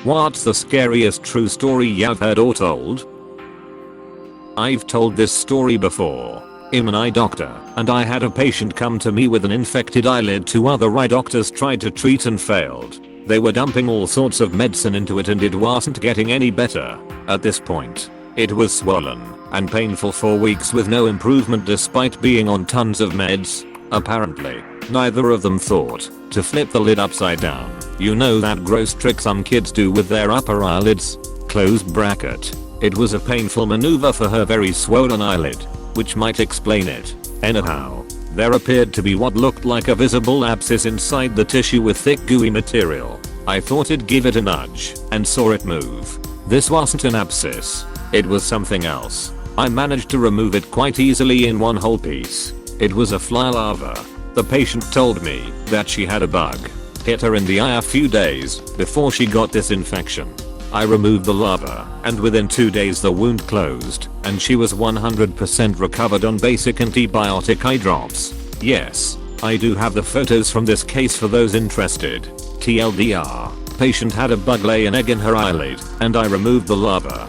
What's the scariest true story you've heard or told? I've told this story before. I'm an eye doctor, and I had a patient come to me with an infected eyelid. 2 other eye doctors tried to treat and failed. They were dumping all sorts of medicine into it and it wasn't getting any better. At this point, it was swollen and painful for weeks with no improvement despite being on tons of meds. Apparently, neither of them thought to flip the lid upside down. You know that gross trick some kids do with their upper eyelids? Close bracket. It was a painful maneuver for her very swollen eyelid, which might explain it. Anyhow, there appeared to be what looked like a visible abscess inside the tissue with thick gooey material. I thought I'd give it a nudge and saw it move. This wasn't an abscess. It was something else. I managed to remove it quite easily in one whole piece. It was a fly larva. The patient told me that she had a bug hit her in the eye a few days before she got this infection. I removed the larva, and within 2 days the wound closed, and she was 100% recovered on basic antibiotic eye drops. Yes, I do have the photos from this case for those interested. TLDR, patient had a bug lay an egg in her eyelid, and I removed the larva.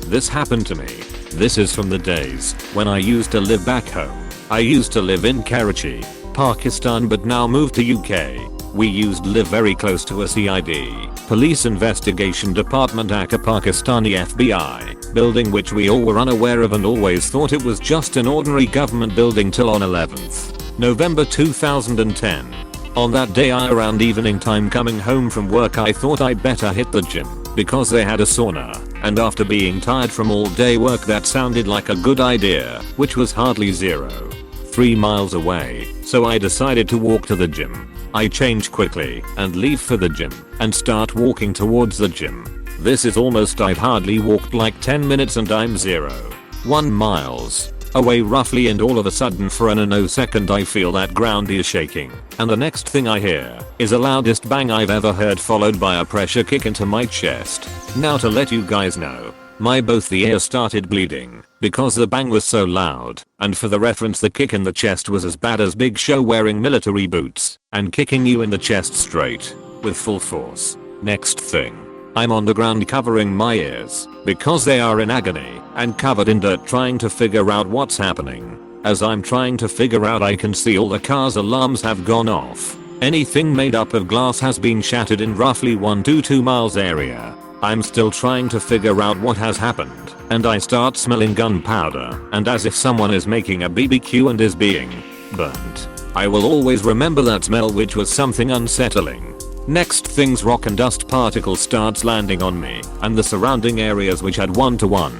This happened to me. This is from the days when I used to live back home. I used to live in Karachi, Pakistan, but now moved to UK. We used to live very close to a CID, Police Investigation Department aka Pakistani FBI, building which we all were unaware of and always thought it was just an ordinary government building till on 11th November 2010. On that day around evening time coming home from work I thought I'd better hit the gym because they had a sauna, and after being tired from all day work that sounded like a good idea, which was hardly 3 miles away, so I decided to walk to the gym. I change quickly and leave for the gym and start walking towards the gym. This is almost I've hardly walked like 10 minutes and I'm 1 miles away roughly, and all of a sudden for a nanosecond I feel that ground is shaking, and the next thing I hear is the loudest bang I've ever heard, followed by a pressure kick into my chest. Now to let you guys know, my both the ears started bleeding because the bang was so loud, and for the reference the kick in the chest was as bad as Big Show wearing military boots and kicking you in the chest straight with full force. Next thing, I'm on the ground covering my ears because they are in agony and covered in dirt trying to figure out what's happening. As I'm trying to figure out I can see all the car's alarms have gone off. Anything made up of glass has been shattered in roughly 1 to 2 miles area. I'm still trying to figure out what has happened, and I start smelling gunpowder and as if someone is making a BBQ and is being burnt. I will always remember that smell, which was something unsettling. Next things, rock and dust particles starts landing on me and the surrounding areas, which had 1 to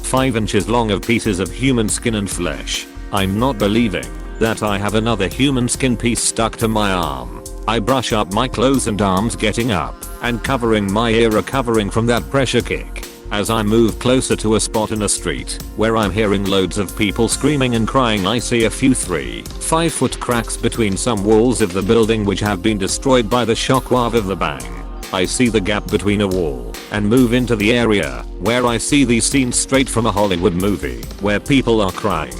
5 inches long of pieces of human skin and flesh. I'm not believing that I have another human skin piece stuck to my arm. I brush up my clothes and arms, getting up and covering my ear, recovering from that pressure kick. As I move closer to a spot in a street where I'm hearing loads of people screaming and crying, I see a few 3-5 foot cracks between some walls of the building which have been destroyed by the shockwave of the bang. I see the gap between a wall and move into the area where I see these scenes straight from a Hollywood movie where people are crying,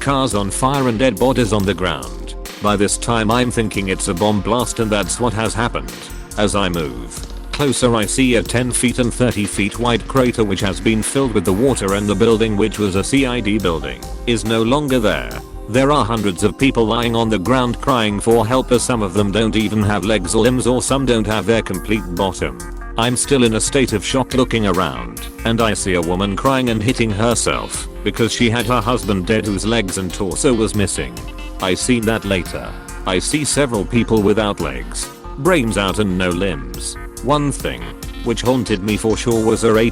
cars on fire and dead bodies on the ground. By this time I'm thinking it's a bomb blast and that's what has happened. As I move closer I see a 10 feet and 30 feet wide crater which has been filled with the water, and the building, which was a CID building, is no longer there. There are hundreds of people lying on the ground crying for help, as some of them don't even have legs or limbs, or some don't have their complete bottom. I'm still in a state of shock looking around, and I see a woman crying and hitting herself because she had her husband dead whose legs and torso was missing. I seen that later. I see several people without legs, brains out and no limbs. One thing which haunted me for sure was a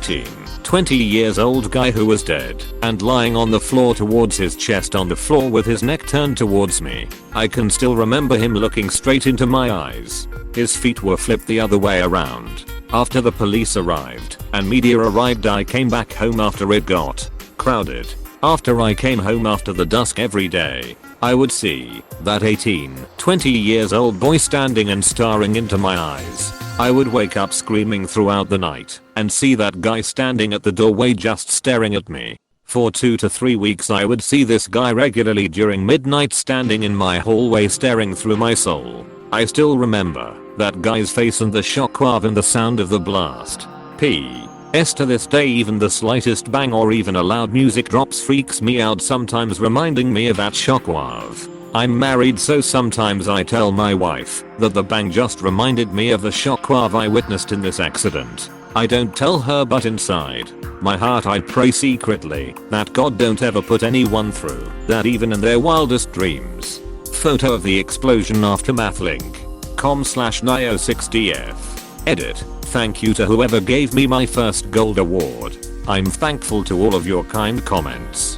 20 years old guy who was dead and lying on the floor towards his chest on the floor with his neck turned towards me. I can still remember him looking straight into my eyes. His feet were flipped the other way around. After the police arrived and media arrived, I came back home after it got crowded. After I came home after the dusk every day, I would see that 20 years old boy standing and staring into my eyes. I would wake up screaming throughout the night and see that guy standing at the doorway just staring at me. For 2 to 3 weeks I would see this guy regularly during midnight standing in my hallway staring through my soul. I still remember That guy's face and the shockwave and the sound of the blast. P.S. To this day even the slightest bang or even a loud music drops freaks me out, sometimes reminding me of that shockwave. I'm married, so sometimes I tell my wife that the bang just reminded me of the shockwave I witnessed in this accident. I don't tell her, but inside my heart I pray secretly that God don't ever put anyone through that, even in their wildest dreams. Photo of the explosion aftermath link. com/nio6df. Edit. Thank you to whoever gave me my first gold award. I'm thankful to all of your kind comments.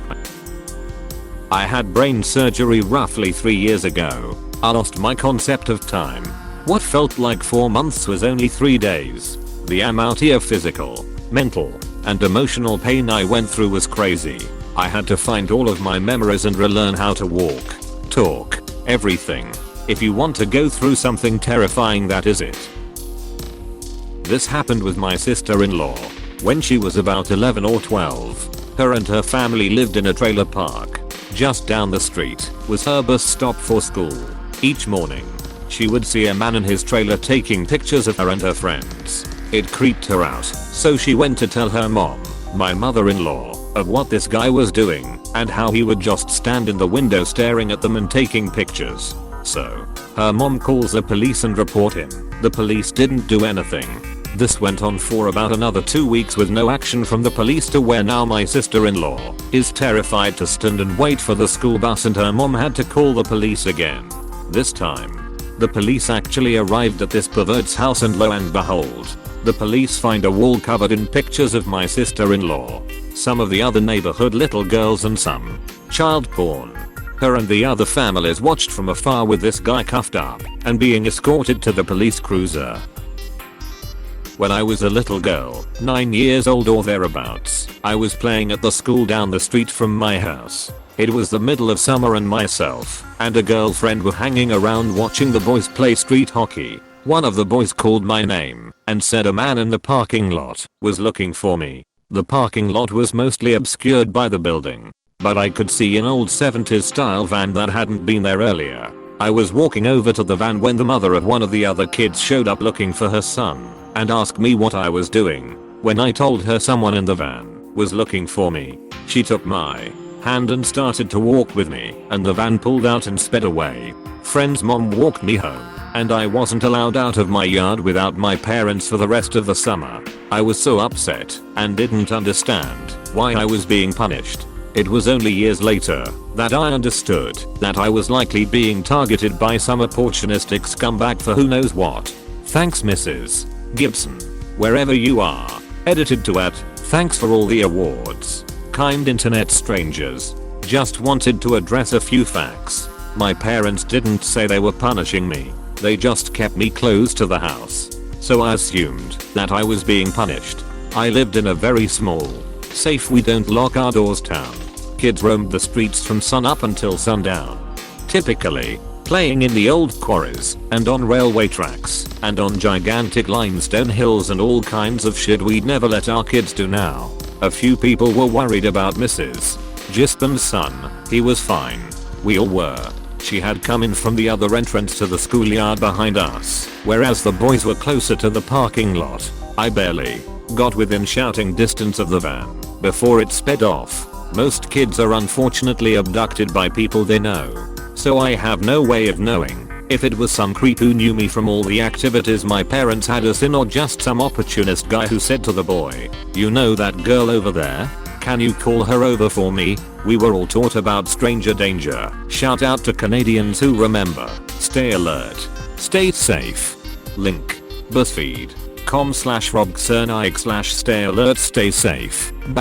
I had brain surgery roughly 3 years ago. I lost my concept of time. What felt like 4 months was only 3 days. The amount of physical, mental, and emotional pain I went through was crazy. I had to find all of my memories and relearn how to walk, talk, everything. If you want to go through something terrifying, that is it. This happened with my sister-in-law. When she was about 11 or 12, her and her family lived in a trailer park. Just down the street was her bus stop for school. Each morning, she would see a man in his trailer taking pictures of her and her friends. It creeped her out, so she went to tell her mom, my mother-in-law, of what this guy was doing and how he would just stand in the window staring at them and taking pictures. So, her mom calls the police and report him. The police didn't do anything. This went on for about another 2 weeks with no action from the police, to where now my sister-in-law is terrified to stand and wait for the school bus, and her mom had to call the police again. This time, the police actually arrived at this pervert's house, and lo and behold, the police find a wall covered in pictures of my sister-in-law, some of the other neighborhood little girls, and some child porn. Her and the other families watched from afar with this guy cuffed up and being escorted to the police cruiser. When I was a little girl, 9 years old or thereabouts, I was playing at the school down the street from my house. It was the middle of summer and myself and a girlfriend were hanging around watching the boys play street hockey. One of the boys called my name and said a man in the parking lot was looking for me. The parking lot was mostly obscured by the building, but I could see an old 70s style van that hadn't been there earlier. I was walking over to the van when the mother of one of the other kids showed up looking for her son and asked me what I was doing. When I told her someone in the van was looking for me, she took my hand and started to walk with me, and the van pulled out and sped away. Friend's mom walked me home, and I wasn't allowed out of my yard without my parents for the rest of the summer. I was so upset and didn't understand why I was being punished. It was only years later that I understood that I was likely being targeted by some opportunistic scumbag for who knows what. Thanks Mrs. Gibson, wherever you are. Edited to @ thanks for all the awards. Kind internet strangers. Just wanted to address a few facts. My parents didn't say they were punishing me. They just kept me close to the house. So I assumed that I was being punished. I lived in a very small, safe, we don't lock our doors town. Kids roamed the streets from sunup until sundown. Typically, playing in the old quarries and on railway tracks and on gigantic limestone hills and all kinds of shit we'd never let our kids do now. A few people were worried about Mrs. Gispen's son. He was fine. We all were. She had come in from the other entrance to the schoolyard behind us, whereas the boys were closer to the parking lot. I barely got within shouting distance of the van before it sped off. Most kids are unfortunately abducted by people they know, so I have no way of knowing if it was some creep who knew me from all the activities my parents had us in, or just some opportunist guy who said to the boy, "You know that girl over there? Can you call her over for me?" We were all taught about stranger danger. Shout out to Canadians who remember. Stay alert. Stay safe. Link. BuzzFeed.com/robxernik/stay alert stay safe / and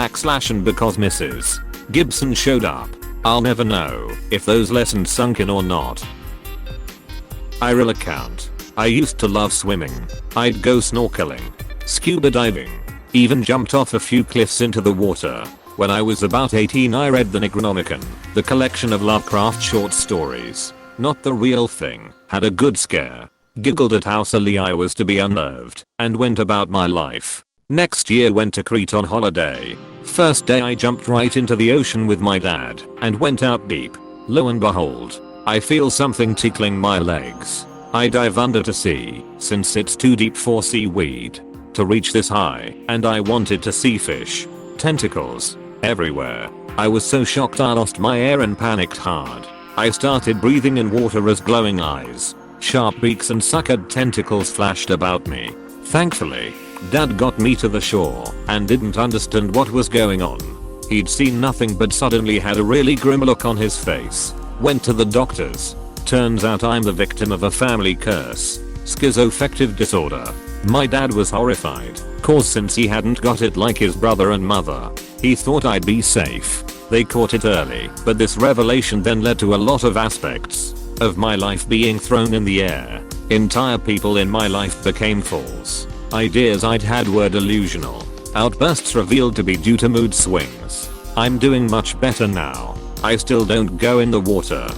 because Mrs. Gibson showed up. I'll never know if those lessons sunk in or not. Real account. I used to love swimming. I'd go snorkeling, scuba diving, even jumped off a few cliffs into the water. When I was about 18 I read the Necronomicon, the collection of Lovecraft short stories. Not the real thing. Had a good scare. Giggled at how silly I was to be unnerved, and went about my life. Next year went to Crete on holiday. First day I jumped right into the ocean with my dad and went out deep. Lo and behold, I feel something tickling my legs. I dive under to see, since it's too deep for seaweed to reach this high, and I wanted to see fish. Tentacles everywhere. I was so shocked I lost my air and panicked hard. I started breathing in water as glowing eyes, sharp beaks and suckered tentacles flashed about me. Thankfully, Dad got me to the shore and didn't understand what was going on. He'd seen nothing but suddenly had a really grim look on his face. Went to the doctors. Turns out I'm the victim of a family curse. Schizoaffective disorder. My dad was horrified, cause since he hadn't got it like his brother and mother, he thought I'd be safe. They caught it early, but this revelation then led to a lot of aspects of my life being thrown in the air. Entire people in my life became false. Ideas I'd had were delusional. Outbursts revealed to be due to mood swings. I'm doing much better now. I still don't go in the water.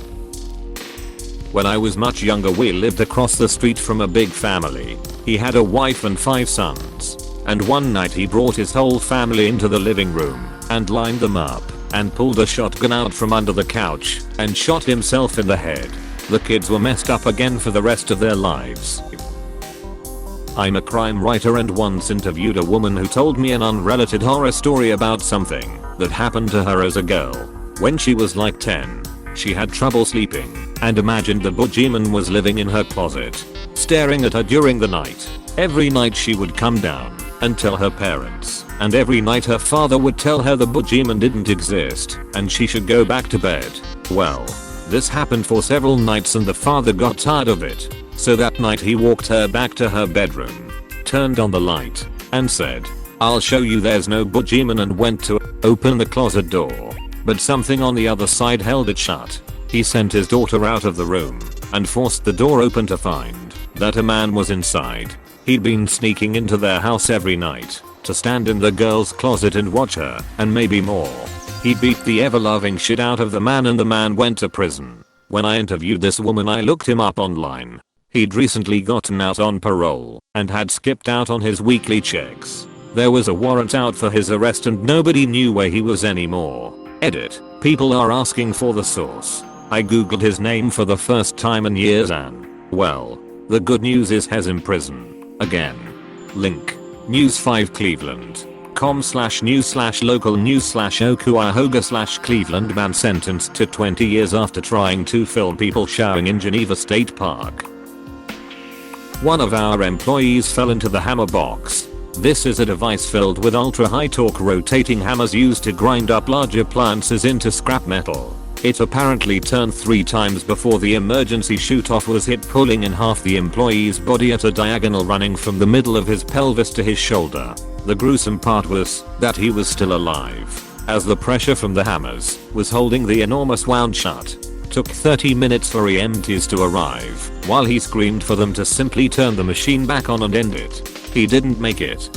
When I was much younger we lived across the street from a big family. He had a wife and 5 sons. And one night he brought his whole family into the living room and lined them up and pulled a shotgun out from under the couch and shot himself in the head. The kids were messed up again for the rest of their lives. I'm a crime writer and once interviewed a woman who told me an unrelated horror story about something that happened to her as a girl. When she was like 10, she had trouble sleeping and imagined the boogeyman was living in her closet, staring at her during the night. Every night she would come down and tell her parents, and every night her father would tell her the boogeyman didn't exist and she should go back to bed. Well, this happened for several nights and the father got tired of it. So that night he walked her back to her bedroom, turned on the light, and said, "I'll show you there's no boogeyman," and went to open the closet door. But something on the other side held it shut. He sent his daughter out of the room and forced the door open to find that a man was inside. He'd been sneaking into their house every night to stand in the girl's closet and watch her, and maybe more. He beat the ever-loving shit out of the man and the man went to prison. When I interviewed this woman I looked him up online. He'd recently gotten out on parole and had skipped out on his weekly checks. There was a warrant out for his arrest and nobody knew where he was anymore. Edit. People are asking for the source. I googled his name for the first time in years and, well, the good news is he's in prison. Again. Link. News 5 Cleveland. com/news/local news/Oklahoma/Cleveland man sentenced to 20 years after trying to film people showering in Geneva State Park. One of our employees fell into the hammer box. This is a device filled with ultra-high torque rotating hammers used to grind up large appliances into scrap metal. It apparently turned 3 times before the emergency shoot-off was hit, pulling in half the employee's body at a diagonal running from the middle of his pelvis to his shoulder. The gruesome part was that he was still alive, as the pressure from the hammers was holding the enormous wound shut. Took 30 minutes for EMTs to arrive, while he screamed for them to simply turn the machine back on and end it. He didn't make it.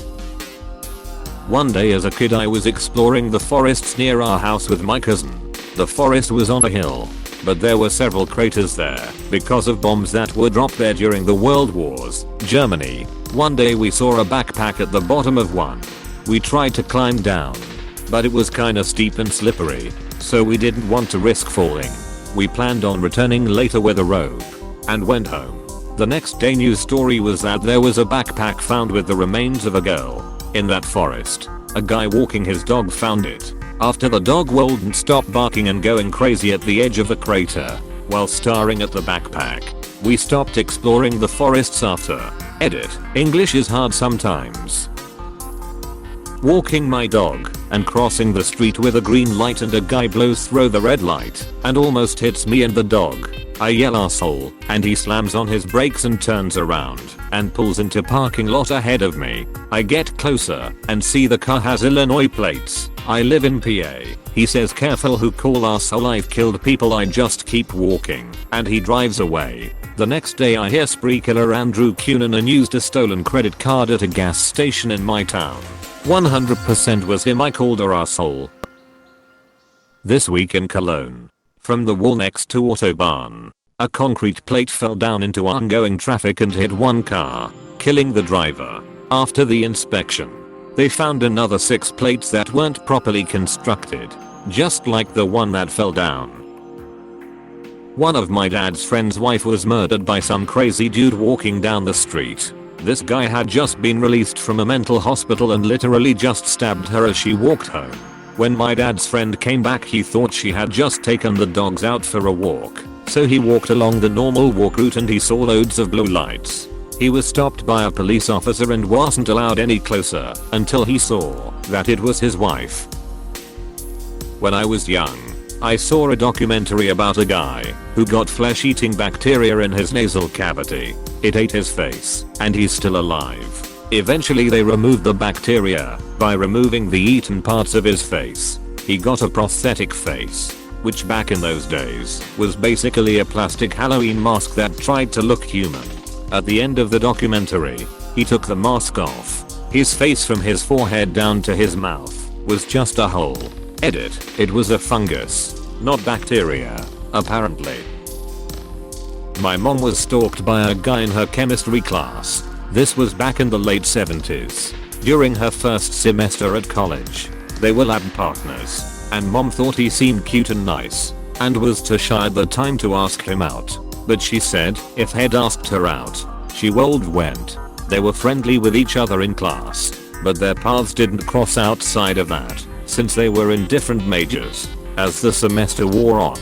One day as a kid I was exploring the forests near our house with my cousin. The forest was on a hill, but there were several craters there because of bombs that were dropped there during the World Wars. Germany. One day we saw a backpack at the bottom of one. We tried to climb down, but it was kinda steep and slippery, so we didn't want to risk falling. We planned on returning later with a rope and went home. The next day news story was that there was a backpack found with the remains of a girl in that forest. A guy walking his dog found it after the dog wouldn't stop barking and going crazy at the edge of a crater while staring at the backpack. We stopped exploring the forests after. Edit. English is hard sometimes. Walking my dog and crossing the street with a green light and a guy blows through the red light and almost hits me and the dog. I yell "asshole" and he slams on his brakes and turns around and pulls into parking lot ahead of me. I get closer and see the car has Illinois plates. I live in PA. He says "careful who call asshole, I've killed people." I just keep walking and he drives away. The next day I hear spree killer Andrew Cunanan used a stolen credit card at a gas station in my town. 100% was him. I called her asshole. This week in Cologne. From the wall next to Autobahn, a concrete plate fell down into oncoming traffic and hit one car, killing the driver. After the inspection, they found another 6 plates that weren't properly constructed, just like the one that fell down. One of my dad's friend's wife was murdered by some crazy dude walking down the street. This guy had just been released from a mental hospital and literally just stabbed her as she walked home. When my dad's friend came back, he thought she had just taken the dogs out for a walk. So he walked along the normal walk route and he saw loads of blue lights. He was stopped by a police officer and wasn't allowed any closer until he saw that it was his wife. When I was young, I saw a documentary about a guy who got flesh-eating bacteria in his nasal cavity. It ate his face, and he's still alive. Eventually they removed the bacteria by removing the eaten parts of his face. He got a prosthetic face, which back in those days was basically a plastic Halloween mask that tried to look human. At the end of the documentary, he took the mask off. His face from his forehead down to his mouth was just a hole. Edit, it was a fungus, not bacteria, apparently. My mom was stalked by a guy in her chemistry class. This was back in the late 70s. During her first semester at college, they were lab partners, and mom thought he seemed cute and nice, and was too shy at the time to ask him out. But she said if he'd asked her out, she went. They were friendly with each other in class, but their paths didn't cross outside of that, since they were in different majors. As the semester wore on,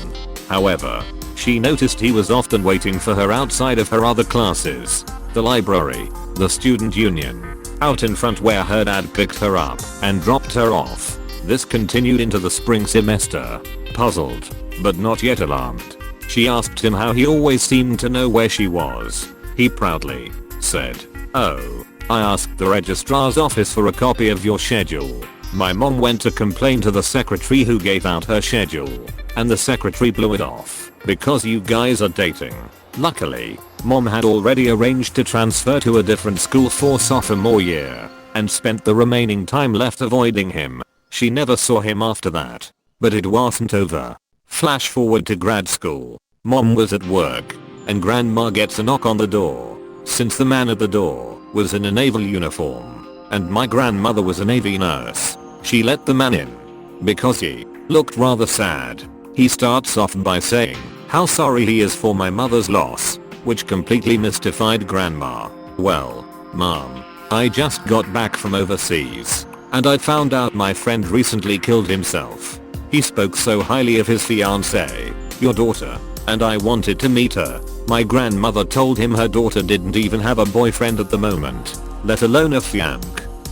however, she noticed he was often waiting for her outside of her other classes, the library, the student union, out in front where her dad picked her up and dropped her off. This continued into the spring semester. Puzzled, but not yet alarmed, she asked him how he always seemed to know where she was. He proudly said, "Oh, I asked the registrar's office for a copy of your schedule." My mom went to complain to the secretary who gave out her schedule, and the secretary blew it off because you guys are dating. Luckily, mom had already arranged to transfer to a different school for sophomore year and spent the remaining time left avoiding him. She never saw him after that. But it wasn't over. Flash forward to grad school. Mom was at work and grandma gets a knock on the door. Since the man at the door was in a naval uniform and my grandmother was a Navy nurse, she let the man in because he looked rather sad. He starts off by saying how sorry he is for my mother's loss, which completely mystified grandma. "Well, mom, I just got back from overseas and I found out my friend recently killed himself. He spoke so highly of his fiancée, your daughter, and I wanted to meet her." My grandmother told him her daughter didn't even have a boyfriend at the moment, let alone a fianc.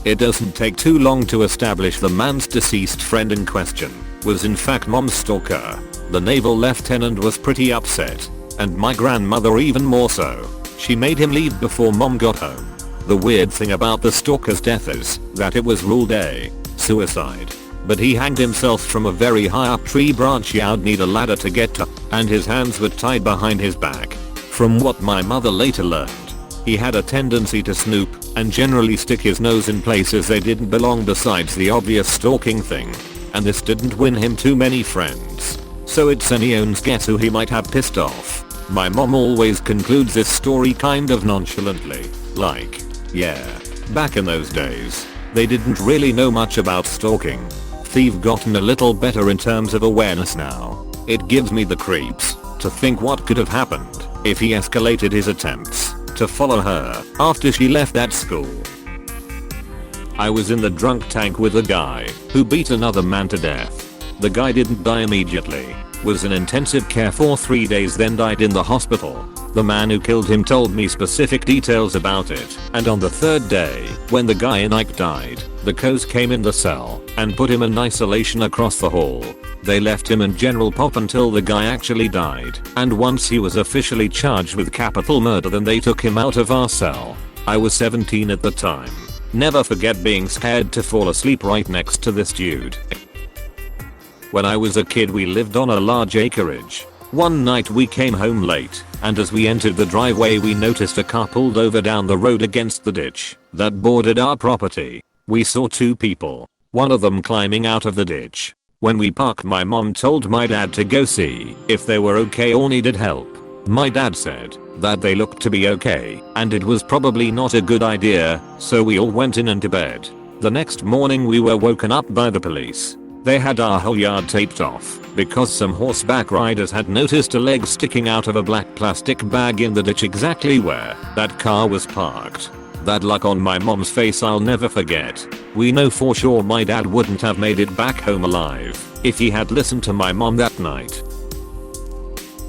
It doesn't take too long to establish the man's deceased friend in question was in fact mom's stalker. The naval lieutenant was pretty upset, and my grandmother even more so. She made him leave before mom got home. The weird thing about the stalker's death is that it was ruled a suicide. But he hanged himself from a very high up tree branch you'd need a ladder to get to, and his hands were tied behind his back. From what my mother later learned, he had a tendency to snoop and generally stick his nose in places they didn't belong besides the obvious stalking thing, and this didn't win him too many friends. So it's anyone's guess who he might have pissed off. My mom always concludes this story kind of nonchalantly, like, yeah, back in those days, they didn't really know much about stalking. They've gotten a little better in terms of awareness now. It gives me the creeps to think what could have happened if he escalated his attempts to follow her after she left that school. I was in the drunk tank with a guy who beat another man to death. The guy didn't die immediately, was in intensive care for 3 days, then died in the hospital. The man who killed him told me specific details about it, and on the third day, when the guy in Ike died, the cops came in the cell and put him in isolation across the hall. They left him in general pop until the guy actually died, and once he was officially charged with capital murder, then they took him out of our cell. I was 17 at the time. Never forget being scared to fall asleep right next to this dude. When I was a kid we lived on a large acreage. One night we came home late, and as we entered the driveway we noticed a car pulled over down the road against the ditch that bordered our property. We saw two people, one of them climbing out of the ditch. When we parked, my mom told my dad to go see if they were okay or needed help. My dad said that they looked to be okay and it was probably not a good idea, so we all went in and to bed. The next morning we were woken up by the police. They had our whole yard taped off because some horseback riders had noticed a leg sticking out of a black plastic bag in the ditch exactly where that car was parked. That look on my mom's face I'll never forget. We know for sure my dad wouldn't have made it back home alive if he had listened to my mom that night.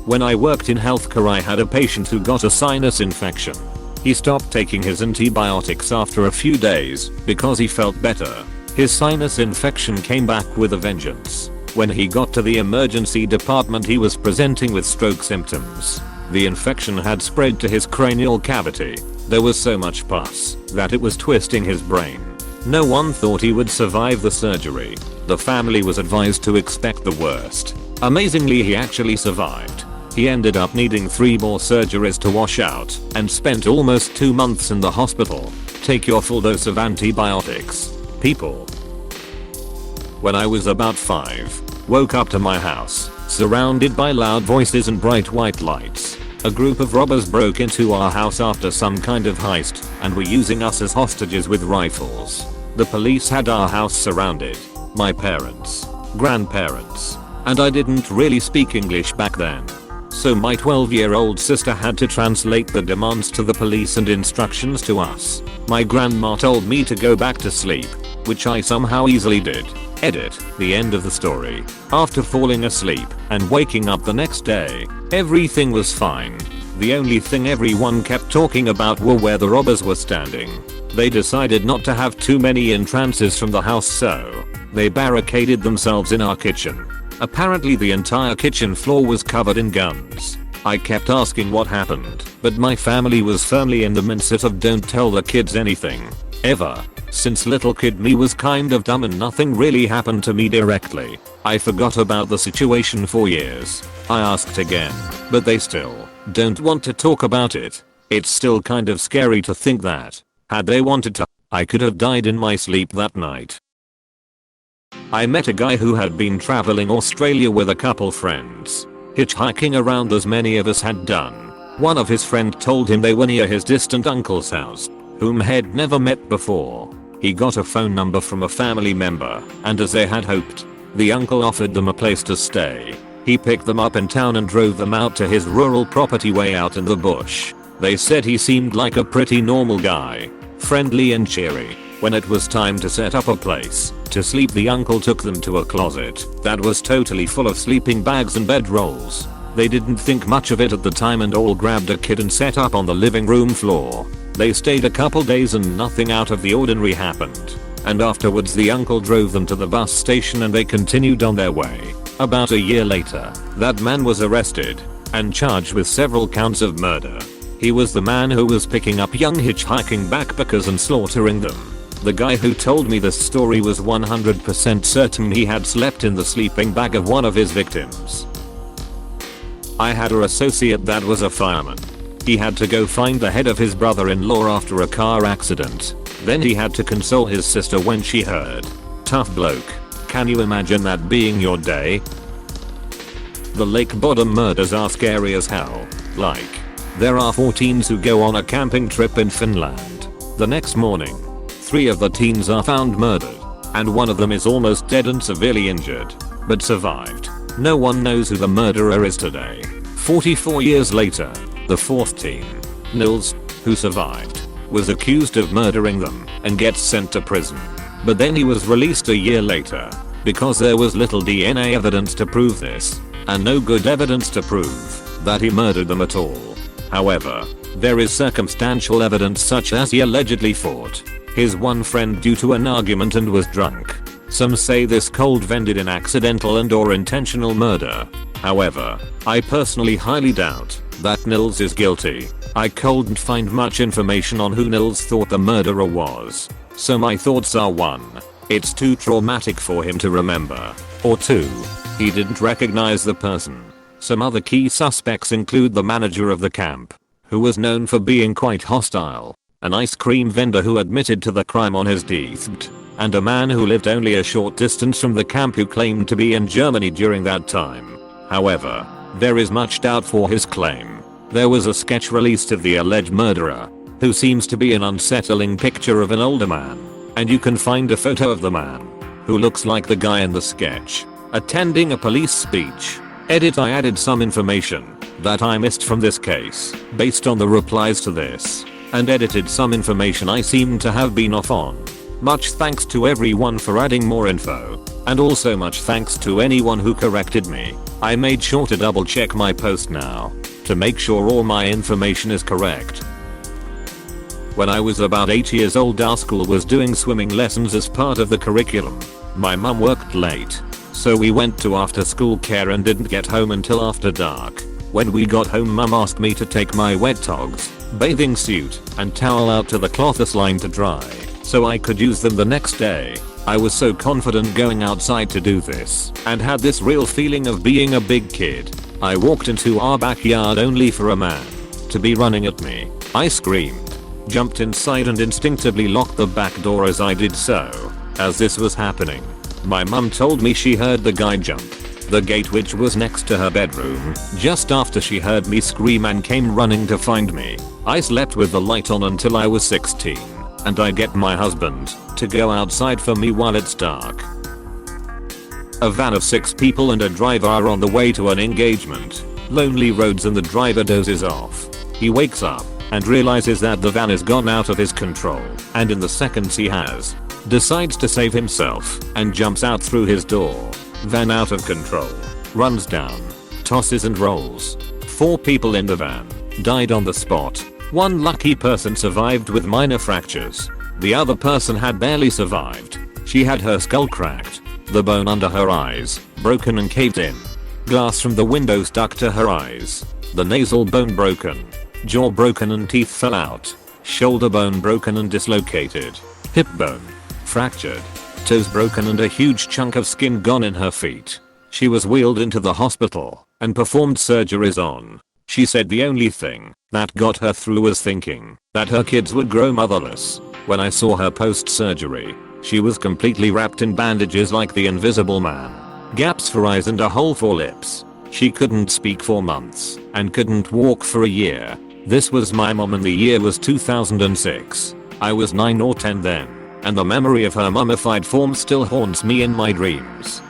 When I worked in healthcare I had a patient who got a sinus infection. He stopped taking his antibiotics after a few days because he felt better. His sinus infection came back with a vengeance. When he got to the emergency department he was presenting with stroke symptoms. The infection had spread to his cranial cavity. There was so much pus that it was twisting his brain. No one thought he would survive the surgery. The family was advised to expect the worst. Amazingly he actually survived. He ended up needing 3 more surgeries to wash out and spent almost 2 months in the hospital. Take your full dose of antibiotics, people. When I was about 5, woke up to my house, surrounded by loud voices and bright white lights. A group of robbers broke into our house after some kind of heist and were using us as hostages with rifles. The police had our house surrounded. My parents, grandparents, and I didn't really speak English back then. So my 12-year-old sister had to translate the demands to the police and instructions to us. My grandma told me to go back to sleep, which I somehow easily did. Edit, the end of the story. After falling asleep and waking up the next day, everything was fine. The only thing everyone kept talking about were where the robbers were standing. They decided not to have too many entrances from the house, so they barricaded themselves in our kitchen. Apparently the entire kitchen floor was covered in guns. I kept asking what happened, but my family was firmly in the mindset of don't tell the kids anything. Ever. Since little kid me was kind of dumb and nothing really happened to me directly. I forgot about the situation for years. I asked again, but they still don't want to talk about it. It's still kind of scary to think that, had they wanted to, I could have died in my sleep that night. I met a guy who had been traveling Australia with a couple friends, hitchhiking around as many of us had done. One of his friends told him they were near his distant uncle's house, whom he'd never met before. He got a phone number from a family member, and as they had hoped, the uncle offered them a place to stay. He picked them up in town and drove them out to his rural property way out in the bush. They said he seemed like a pretty normal guy, friendly and cheery. When it was time to set up a place to sleep, the uncle took them to a closet that was totally full of sleeping bags and bedrolls. They didn't think much of it at the time and all grabbed a kid and set up on the living room floor. They stayed a couple days and nothing out of the ordinary happened. And afterwards the uncle drove them to the bus station and they continued on their way. About a year later, that man was arrested and charged with several counts of murder. He was the man who was picking up young hitchhiking backpackers and slaughtering them. The guy who told me this story was 100% certain he had slept in the sleeping bag of one of his victims. I had an associate that was a fireman. He had to go find the head of his brother-in-law after a car accident. Then he had to console his sister when she heard. Tough bloke. Can you imagine that being your day? The Lake Bodom murders are scary as hell. Like, there are 4 teens who go on a camping trip in Finland. The next morning, 3 of the teens are found murdered, and one of them is almost dead and severely injured, but survived. No one knows who the murderer is today. 44 years later, the 4th teen, Nils, who survived, was accused of murdering them and gets sent to prison. But then he was released a year later because there was little DNA evidence to prove this, and no good evidence to prove that he murdered them at all. However, there is circumstantial evidence such as he allegedly fought his one friend due to an argument and was drunk. Some say this cold ended in accidental and or intentional murder. However, I personally highly doubt that Nils is guilty. I couldn't find much information on who Nils thought the murderer was. So my thoughts are 1. It's too traumatic for him to remember. Or 2. He didn't recognize the person. Some other key suspects include the manager of the camp, who was known for being quite hostile, an ice cream vendor who admitted to the crime on his death, and a man who lived only a short distance from the camp who claimed to be in Germany during that time. However, there is much doubt for his claim. There was a sketch released of the alleged murderer, who seems to be an unsettling picture of an older man, and you can find a photo of the man. who looks like the guy in the sketch, attending a police speech. Edit: I added some information that I missed from this case based on the replies to this, and edited some information I seem to have been off on. Much thanks to everyone for adding more info, and also much thanks to anyone who corrected me. I made sure to double check my post now to make sure all my information is correct. When I was about 8 years old, our school was doing swimming lessons as part of the curriculum. My mum worked late, so we went to after school care and didn't get home until after dark. When we got home, mum asked me to take my wet togs, bathing suit, and towel out to the clothes line to dry, so I could use them the next day. I was so confident going outside to do this, and had this real feeling of being a big kid. I walked into our backyard only for a man to be running at me. I screamed, jumped inside, and instinctively locked the back door as I did so. As this was happening, my mum told me she heard the guy jump the gate, which was next to her bedroom, just after she heard me scream and came running to find me. I slept with the light on until I was 16, and I get my husband to go outside for me while it's dark. A van of 6 people and a driver are on the way to an engagement. Lonely roads, and the driver dozes off. He wakes up and realizes that the van has gone out of his control, and in the seconds he has, decides to save himself and jumps out through his door. Van out of control, runs down, tosses and rolls. 4 people in the van died on the spot. 1 lucky person survived with minor fractures. The other person had barely survived. She had her skull cracked, the bone under her eyes broken and caved in, glass from the window stuck to her eyes, the nasal bone broken, jaw broken and teeth fell out, shoulder bone broken and dislocated, hip bone fractured, toes broken, and a huge chunk of skin gone in her feet. She was wheeled into the hospital and performed surgeries on. She said the only thing that got her through was thinking that her kids would grow motherless. When I saw her post-surgery, she was completely wrapped in bandages like the Invisible Man. Gaps for eyes and a hole for lips. She couldn't speak for months and couldn't walk for a year. This was my mom, and the year was 2006. I was 9 or 10 then, and the memory of her mummified form still haunts me in my dreams.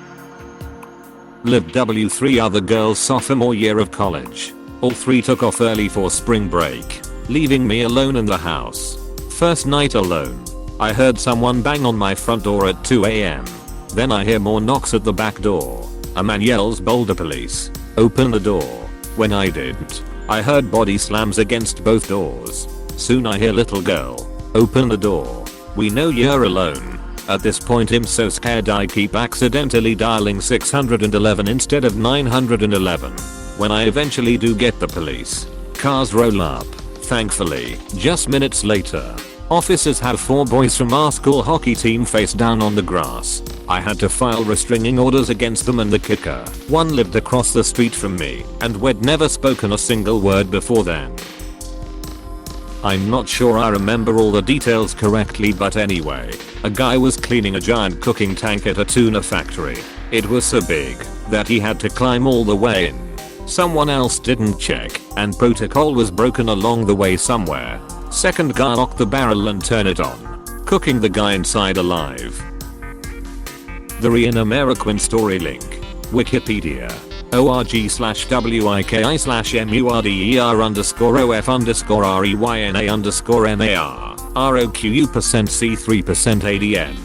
Lived W3 other girls sophomore year of college. All 3 took off early for spring break, leaving me alone in the house. First night alone, I heard someone bang on my front door at 2 AM. Then I hear more knocks at the back door. A man yells, "Boulder police, open the door." When I didn't, I heard body slams against both doors. Soon I hear, "Little girl, open the door. We know you're alone." At this point I'm so scared I keep accidentally dialing 611 instead of 911. When I eventually do get the police cars roll up, thankfully. Just minutes later, officers have 4 boys from our school hockey team face down on the grass. I had to file restraining orders against them, and the kicker, one lived across the street from me and we'd never spoken a single word before then. I'm not sure I remember all the details correctly, but anyway, a guy was cleaning a giant cooking tank at a tuna factory. It was so big that he had to climb all the way in. Someone else didn't check, and protocol was broken along the way somewhere. Second guy locked the barrel and turned it on, cooking the guy inside alive. The Rian American story link. Wikipedia. org/wiki/MURDER_OF_REYNA_MAR ROQU%C3%ADN.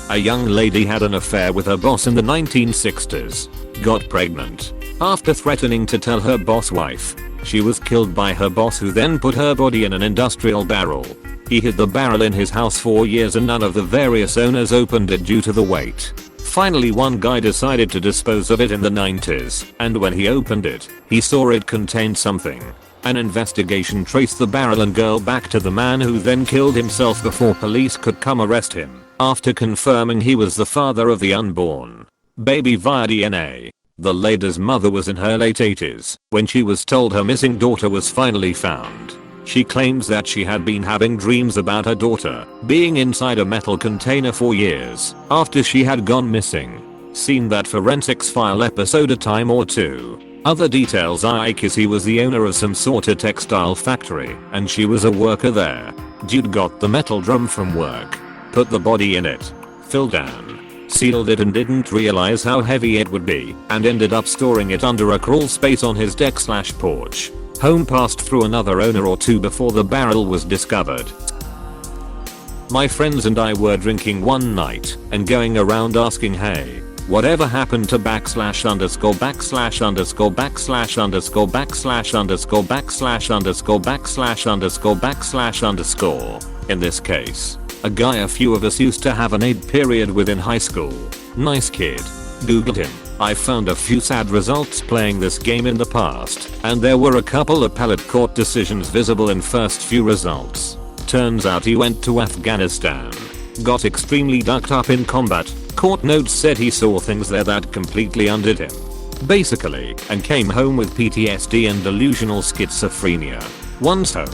/ A young lady had an affair with her boss in the 1960s. Got pregnant. After threatening to tell her boss wife, she was killed by her boss, who then put her body in an industrial barrel. He hid the barrel in his house for years and none of the various owners opened it due to the weight. Finally one guy decided to dispose of it in the 90s, and when he opened it, he saw it contained something. An investigation traced the barrel and girl back to the man, who then killed himself before police could come arrest him, after confirming he was the father of the unborn baby via DNA. The lady's mother was in her late 80s when she was told her missing daughter was finally found. She claims that she had been having dreams about her daughter being inside a metal container for years after she had gone missing. Seen that Forensics File episode a time or two. Other details are he was the owner of some sort of textile factory and she was a worker there. Dude got the metal drum from work, put the body in it, filled an, sealed it and didn't realize how heavy it would be and ended up storing it under a crawl space on his deck/porch. Home passed through another owner or two before the barrel was discovered. My friends and I were drinking one night and going around asking, hey, whatever happened to backslash underscore backslash underscore backslash underscore backslash underscore backslash underscore backslash underscore backslash underscore. In this case, a guy a few of us used to have an aid period with in high school. Nice kid. Googled him. I found a few sad results playing this game in the past, and there were a couple appellate court decisions visible in first few results. Turns out he went to Afghanistan, got extremely ducked up in combat. Court notes said he saw things there that completely undid him, basically, and came home with PTSD and delusional schizophrenia. Once home,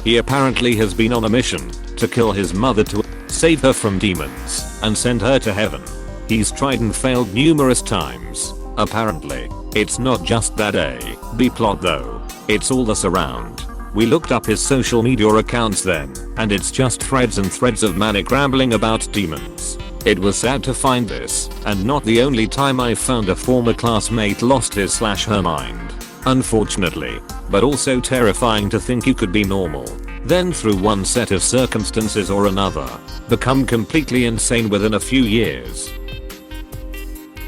he apparently has been on a mission to kill his mother to save her from demons and send her to heaven. He's tried and failed numerous times. Apparently, it's not just that A/B plot though, it's all the surround. We looked up his social media accounts then, and it's just threads and threads of manic rambling about demons. It was sad to find this, and not the only time I found a former classmate lost his/her mind. Unfortunately, but also terrifying to think you could be normal, then through one set of circumstances or another, become completely insane within a few years.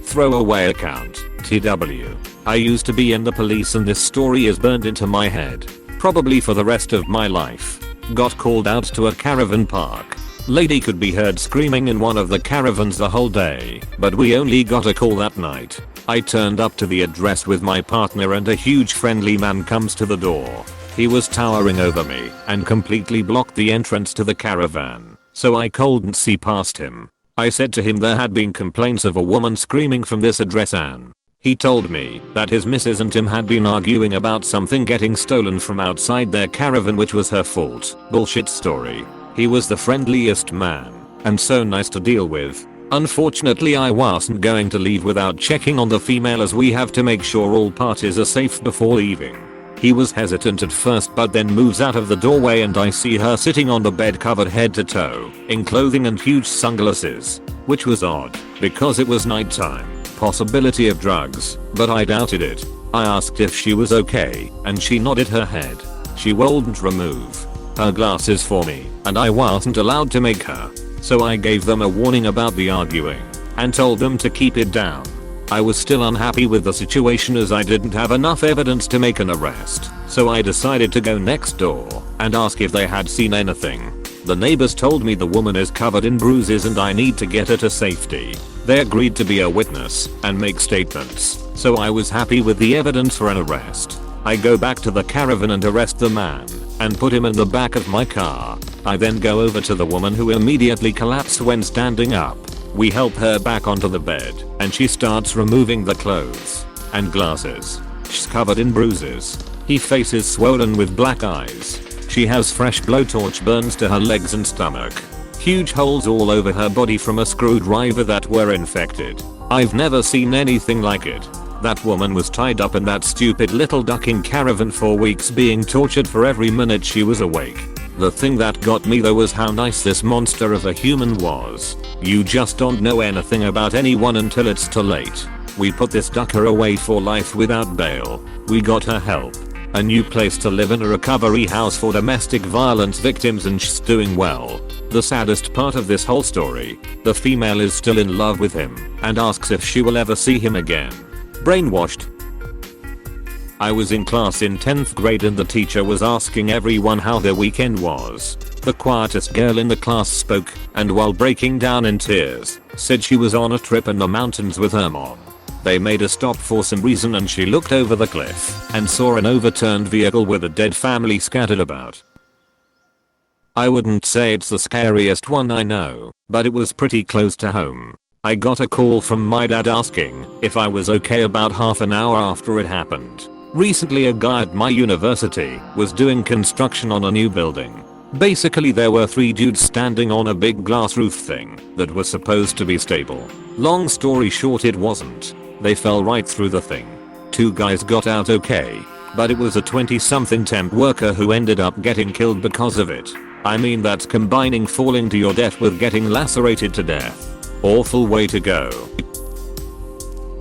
Throwaway account, TW. I used to be in the police and this story is burned into my head. Probably for the rest of my life. Got called out to a caravan park. Lady could be heard screaming in one of the caravans the whole day, but we only got a call that night. I turned up to the address with my partner and a huge friendly man comes to the door. He was towering over me and completely blocked the entrance to the caravan, so I couldn't see past him. I said to him there had been complaints of a woman screaming from this address and he told me that his missus and him had been arguing about something getting stolen from outside their caravan which was her fault. Bullshit story. He was the friendliest man and so nice to deal with. Unfortunately I wasn't going to leave without checking on the female as we have to make sure all parties are safe before leaving. He was hesitant at first but then moves out of the doorway and I see her sitting on the bed covered head to toe in clothing and huge sunglasses, which was odd because it was nighttime. Possibility of drugs, but I doubted it. I asked if she was okay and she nodded her head. She wouldn't remove her glasses for me and I wasn't allowed to make her. So I gave them a warning about the arguing and told them to keep it down. I was still unhappy with the situation as I didn't have enough evidence to make an arrest, so I decided to go next door and ask if they had seen anything. The neighbors told me the woman is covered in bruises and I need to get her to safety. They agreed to be a witness and make statements, so I was happy with the evidence for an arrest. I go back to the caravan and arrest the man and put him in the back of my car. I then go over to the woman who immediately collapsed when standing up. We help her back onto the bed and she starts removing the clothes and glasses. She's covered in bruises. Her face is swollen with black eyes. She has fresh blowtorch burns to her legs and stomach. Huge holes all over her body from a screwdriver that were infected. I've never seen anything like it. That woman was tied up in that stupid little ducking caravan for weeks being tortured for every minute she was awake. The thing that got me though was how nice this monster of a human was. You just don't know anything about anyone until it's too late. We put this ducker away for life without bail. We got her help, a new place to live in a recovery house for domestic violence victims and she's doing well. The saddest part of this whole story, the female is still in love with him and asks if she will ever see him again. Brainwashed. I was in class in 10th grade and the teacher was asking everyone how their weekend was. The quietest girl in the class spoke and while breaking down in tears, said she was on a trip in the mountains with her mom. They made a stop for some reason and she looked over the cliff and saw an overturned vehicle with a dead family scattered about. I wouldn't say it's the scariest one I know, but it was pretty close to home. I got a call from my dad asking if I was okay about half an hour after it happened. Recently a guy at my university was doing construction on a new building. Basically there were 3 dudes standing on a big glass roof thing that was supposed to be stable. Long story short it wasn't. They fell right through the thing. 2 guys got out okay, but it was a 20-something temp worker who ended up getting killed because of it. I mean that's combining falling to your death with getting lacerated to death. Awful way to go.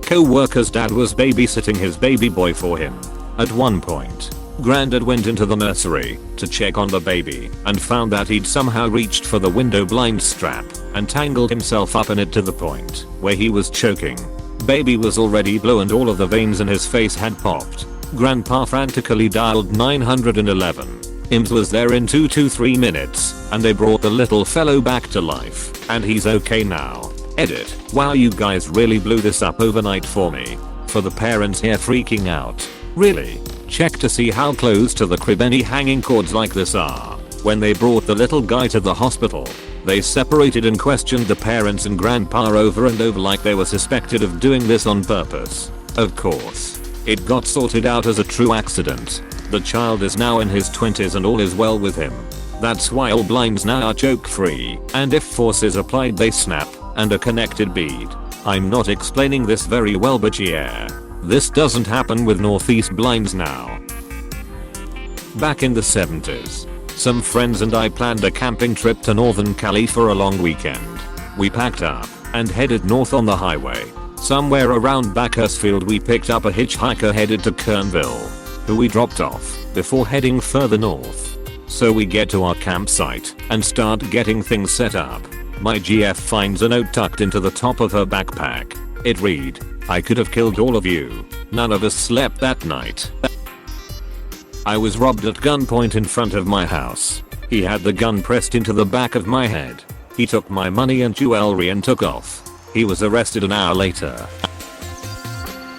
Co-worker's dad was babysitting his baby boy for him. At one point, Granddad went into the nursery to check on the baby and found that he'd somehow reached for the window blind strap and tangled himself up in it to the point where he was choking. Baby was already blue and all of the veins in his face had popped. Grandpa frantically dialed 911. IMS was there in 2 to 3 minutes and they brought the little fellow back to life and he's okay now. Edit. Wow, you guys really blew this up overnight for me. For the parents here freaking out. Really? Check to see how close to the crib any hanging cords like this are. When they brought the little guy to the hospital, they separated and questioned the parents and grandpa over and over like they were suspected of doing this on purpose. Of course, it got sorted out as a true accident. The child is now in his 20s and all is well with him. That's why all blinds now are choke free, and if force is applied they snap and a connected bead. I'm not explaining this very well, but yeah, this doesn't happen with northeast blinds now. Back in the 70s, some friends and I planned a camping trip to Northern Cali for a long weekend. We packed up and headed north on the highway. Somewhere around Bakersfield we picked up a hitchhiker headed to Kernville, who we dropped off before heading further north. So we get to our campsite and start getting things set up. My GF finds a note tucked into the top of her backpack. It read, "I could have killed all of you. None of us slept that night. I was robbed at gunpoint in front of my house. He had the gun pressed into the back of my head. He took my money and jewelry and took off. He was arrested an hour later."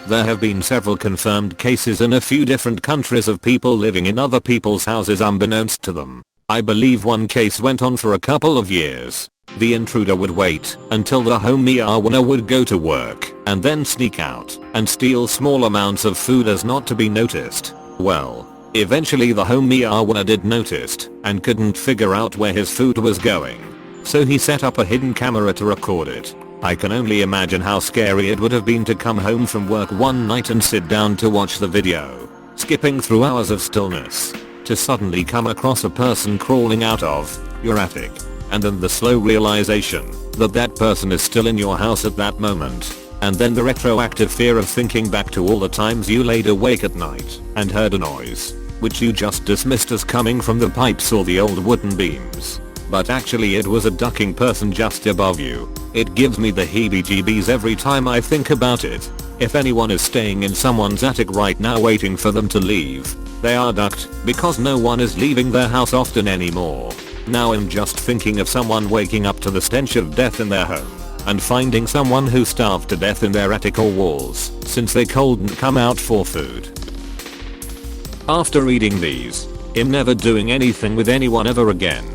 There have been several confirmed cases in a few different countries of people living in other people's houses unbeknownst to them. I believe one case went on for a couple of years. The intruder would wait until the homeowner would go to work and then sneak out and steal small amounts of food as not to be noticed. Well, eventually the homeowner did notice and couldn't figure out where his food was going. So he set up a hidden camera to record it. I can only imagine how scary it would have been to come home from work one night and sit down to watch the video, skipping through hours of stillness, to suddenly come across a person crawling out of your attic, and then the slow realization that that person is still in your house at that moment, and then the retroactive fear of thinking back to all the times you laid awake at night and heard a noise, which you just dismissed as coming from the pipes or the old wooden beams, but actually it was a ducking person just above you. It gives me the heebie-jeebies every time I think about it. If anyone is staying in someone's attic right now waiting for them to leave, they are ducked because no one is leaving their house often anymore. Now I'm just thinking of someone waking up to the stench of death in their home and finding someone who starved to death in their attic or walls since they couldn't come out for food. After reading these, I'm never doing anything with anyone ever again.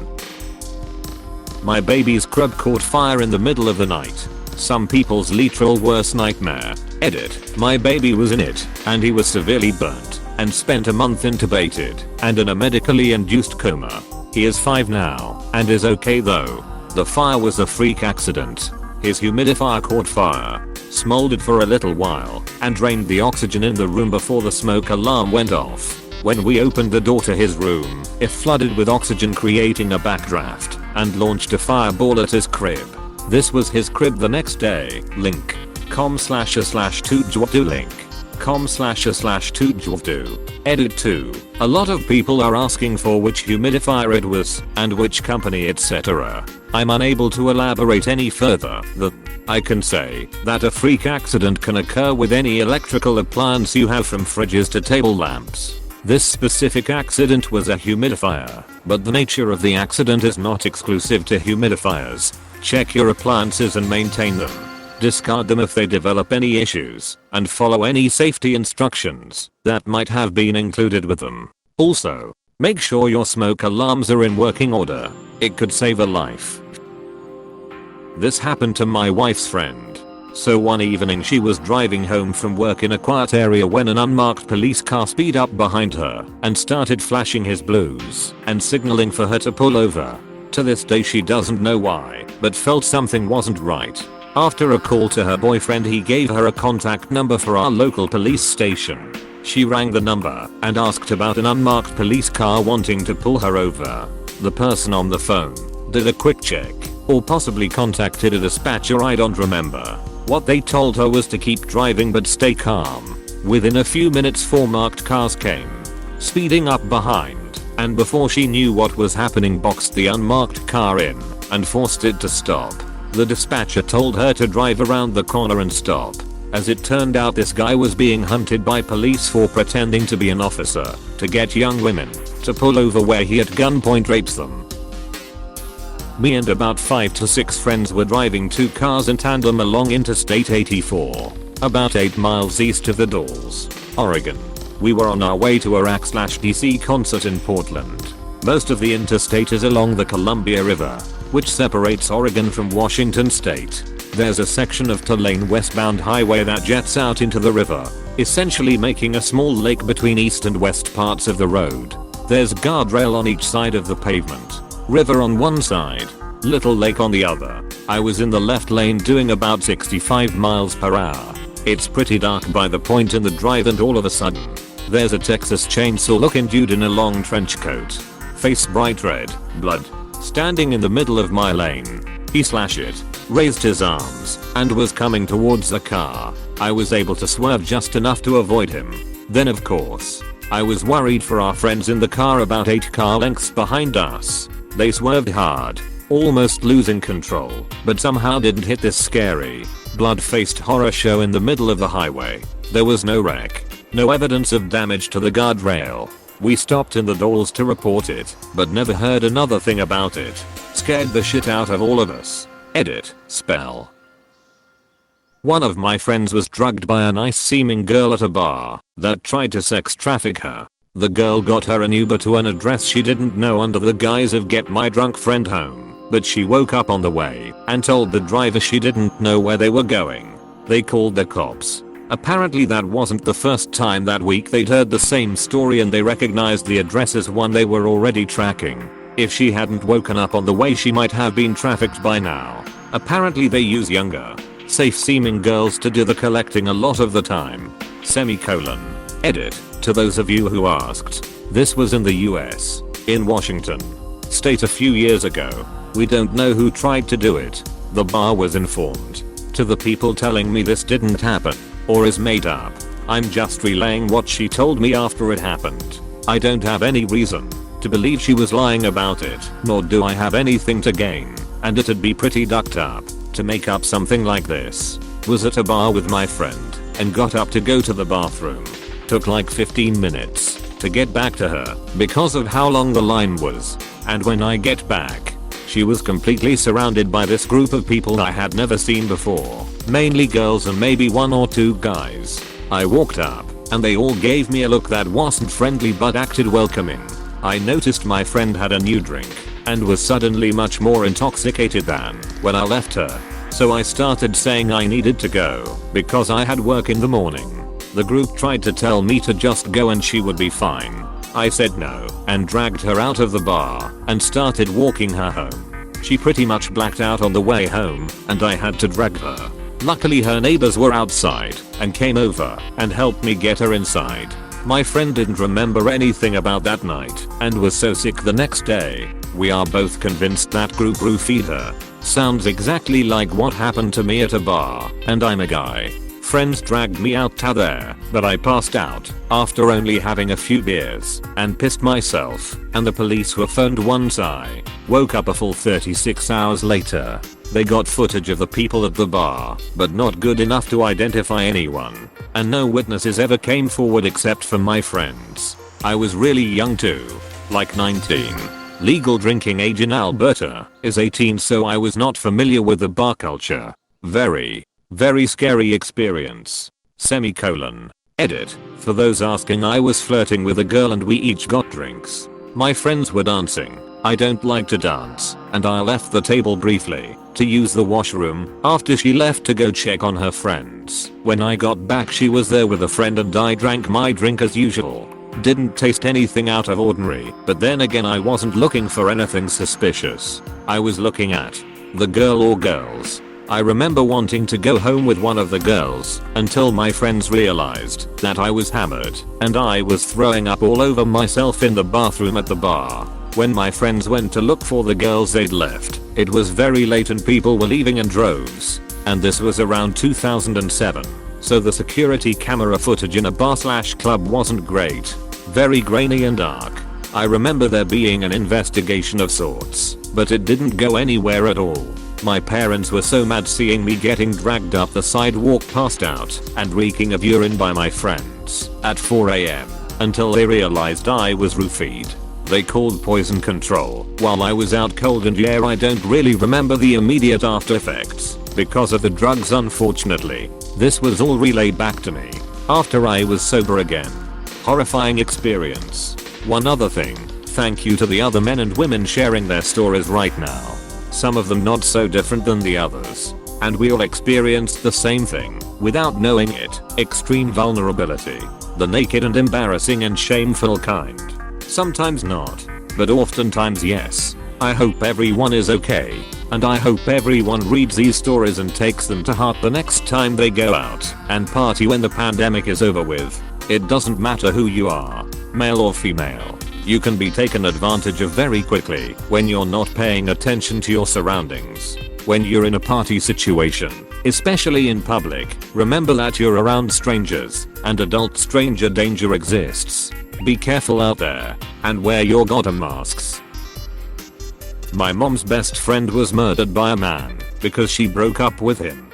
My baby's crib caught fire in the middle of the night. Some people's literal worst nightmare. Edit. My baby was in it, and he was severely burnt, and spent a month intubated, and in a medically induced coma. He is 5 now, and is okay though. The fire was a freak accident. His humidifier caught fire, smoldered for a little while, and drained the oxygen in the room before the smoke alarm went off. When we opened the door to his room, it flooded with oxygen, creating a backdraft, and launched a fireball at his crib. This was his crib the next day. Link. com//2jwdu link. com//2jwdu. Edit 2. A lot of people are asking for which humidifier it was, and which company, etc. I'm unable to elaborate any further. I can say that a freak accident can occur with any electrical appliance you have, from fridges to table lamps. This specific accident was a humidifier, but the nature of the accident is not exclusive to humidifiers. Check your appliances and maintain them. Discard them if they develop any issues, and follow any safety instructions that might have been included with them. Also, make sure your smoke alarms are in working order. It could save a life. This happened to my wife's friend. So one evening she was driving home from work in a quiet area when an unmarked police car speeded up behind her and started flashing his blues and signaling for her to pull over. To this day she doesn't know why, but felt something wasn't right. After a call to her boyfriend, he gave her a contact number for our local police station. She rang the number and asked about an unmarked police car wanting to pull her over. The person on the phone did a quick check or possibly contacted a dispatcher, I don't remember. What they told her was to keep driving but stay calm. Within a few minutes 4 marked cars came, speeding up behind, and before she knew what was happening boxed the unmarked car in and forced it to stop. The dispatcher told her to drive around the corner and stop. As it turned out, this guy was being hunted by police for pretending to be an officer to get young women to pull over where he at gunpoint rapes them. Me and about 5 to 6 friends were driving 2 cars in tandem along Interstate 84, about 8 miles east of the Dalles, Oregon. We were on our way to a rock/DC concert in Portland. Most of the interstate is along the Columbia River, which separates Oregon from Washington state. There's a section of two-lane westbound highway that jets out into the river, essentially making a small lake between east and west parts of the road. There's guardrail on each side of the pavement. River on one side, little lake on the other. I was in the left lane doing about 65 miles per hour. It's pretty dark by the point in the drive, and all of a sudden, there's a Texas chainsaw looking dude in a long trench coat, face bright red, blood, standing in the middle of my lane. He slashed it, raised his arms, and was coming towards the car. I was able to swerve just enough to avoid him. Then of course, I was worried for our friends in the car about 8 car lengths behind us. They swerved hard, almost losing control, but somehow didn't hit this scary, blood-faced horror show in the middle of the highway. There was no wreck, no evidence of damage to the guardrail. We stopped in the Dalles to report it, but never heard another thing about it. Scared the shit out of all of us. Edit, spell. One of my friends was drugged by a nice seeming girl at a bar that tried to sex traffic her. The girl got her an Uber to an address she didn't know under the guise of get my drunk friend home, but she woke up on the way and told the driver she didn't know where they were going. They called the cops. Apparently that wasn't the first time that week they'd heard the same story, and they recognized the address as one they were already tracking. If she hadn't woken up on the way, she might have been trafficked by now. Apparently they use younger, safe seeming girls to do the collecting a lot of the time. Semicolon. Edit. To those of you who asked, this was in the US, in Washington state a few years ago. We don't know who tried to do it. The bar was informed. To the people telling me this didn't happen or is made up, I'm just relaying what she told me after it happened. I don't have any reason to believe she was lying about it, nor do I have anything to gain, and it'd be pretty ducked up to make up something like this. Was at a bar with my friend and got up to go to the bathroom. Took like 15 minutes to get back to her because of how long the line was, and when I get back, she was completely surrounded by this group of people I had never seen before, mainly girls and maybe 1 or 2 guys. I walked up, and they all gave me a look that wasn't friendly but acted welcoming. I noticed my friend had a new drink and was suddenly much more intoxicated than when I left her. So I started saying I needed to go because I had work in the morning. The group tried to tell me to just go and she would be fine. I said no and dragged her out of the bar and started walking her home. She pretty much blacked out on the way home, and I had to drag her. Luckily her neighbors were outside and came over and helped me get her inside. My friend didn't remember anything about that night and was so sick the next day. We are both convinced that group roofied her. Sounds exactly like what happened to me at a bar, and I'm a guy. Friends dragged me out to there, but I passed out after only having a few beers and pissed myself, and the police were phoned once I woke up a full 36 hours later. They got footage of the people at the bar, but not good enough to identify anyone, and no witnesses ever came forward except for my friends. I was really young too, like 19. Legal drinking age in Alberta is 18, so I was not familiar with the bar culture. Very scary experience. Semicolon. Edit. For those asking, I was flirting with a girl and we each got drinks. My friends were dancing. I don't like to dance, and I left the table briefly to use the washroom after she left to go check on her friends. When I got back, she was there with a friend and I drank my drink as usual. Didn't taste anything out of ordinary, but then again I wasn't looking for anything suspicious. I was looking at the girl or girls. I remember wanting to go home with one of the girls until my friends realized that I was hammered and I was throwing up all over myself in the bathroom at the bar. When my friends went to look for the girls they'd left, It was very late and people were leaving in droves. And this was around 2007. So the security camera footage in a bar/club wasn't great. Very grainy and dark. I remember there being an investigation of sorts, but it didn't go anywhere at all. My parents were so mad seeing me getting dragged up the sidewalk passed out and reeking of urine by my friends at 4 AM until they realized I was roofied. They called poison control while I was out cold, and yeah, I don't really remember the immediate after effects because of the drugs, unfortunately. This was all relayed back to me after I was sober again. Horrifying experience. One other thing, thank you to the other men and women sharing their stories right now. Some of them not so different than the others. And we all experienced the same thing, without knowing it, extreme vulnerability. The naked and embarrassing and shameful kind. Sometimes not, but oftentimes yes. I hope everyone is okay, and I hope everyone reads these stories and takes them to heart the next time they go out and party when the pandemic is over with. It doesn't matter who you are, male or female. You can be taken advantage of very quickly when you're not paying attention to your surroundings. When you're in a party situation, especially in public, remember that you're around strangers, and adult stranger danger exists. Be careful out there, and wear your goddamn masks. My mom's best friend was murdered by a man because she broke up with him.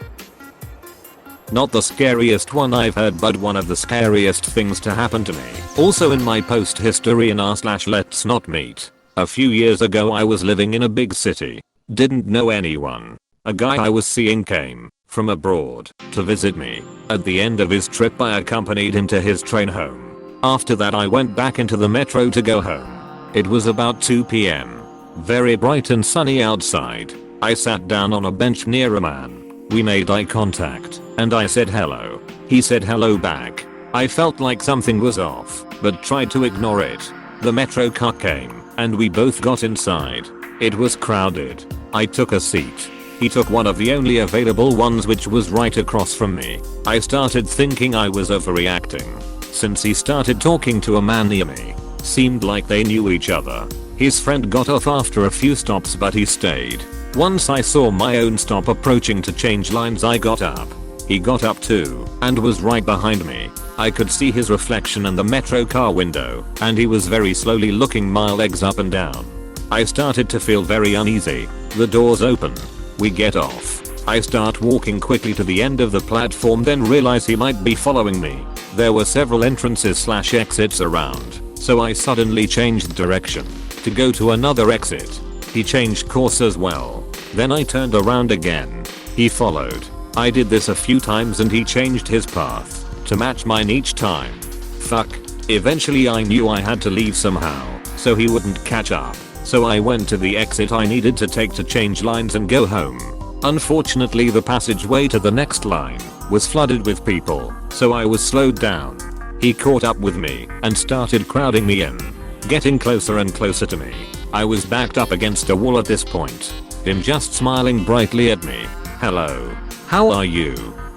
Not the scariest one I've heard, but one of the scariest things to happen to me. Also in my post history in r/let's not meet. A few years ago I was living in a big city. Didn't know anyone. A guy I was seeing came from abroad to visit me. At the end of his trip I accompanied him to his train home. After that I went back into the metro to go home. It was about 2 PM. Very bright and sunny outside. I sat down on a bench near a man. We made eye contact, and I said hello. He said hello back. I felt like something was off, but tried to ignore it. The metro car came, and we both got inside. It was crowded. I took a seat. He took one of the only available ones, which was right across from me. I started thinking I was overreacting, since he started talking to a man near me. Seemed like they knew each other. His friend got off after a few stops, but he stayed. Once I saw my own stop approaching to change lines, I got up. He got up too, and was right behind me. I could see his reflection in the metro car window, and he was very slowly looking my legs up and down. I started to feel very uneasy. The doors open. We get off. I start walking quickly to the end of the platform, then realize he might be following me. There were several entrances/exits around, so I suddenly changed direction to go to another exit. He changed course as well. Then I turned around again. He followed. I did this a few times and he changed his path to match mine each time. Fuck. Eventually I knew I had to leave somehow, so he wouldn't catch up. So I went to the exit I needed to take to change lines and go home. Unfortunately the passageway to the next line was flooded with people, so I was slowed down. He caught up with me and started crowding me in, getting closer and closer to me. I was backed up against a wall at this point. Him just smiling brightly at me. "Hello. How are you?"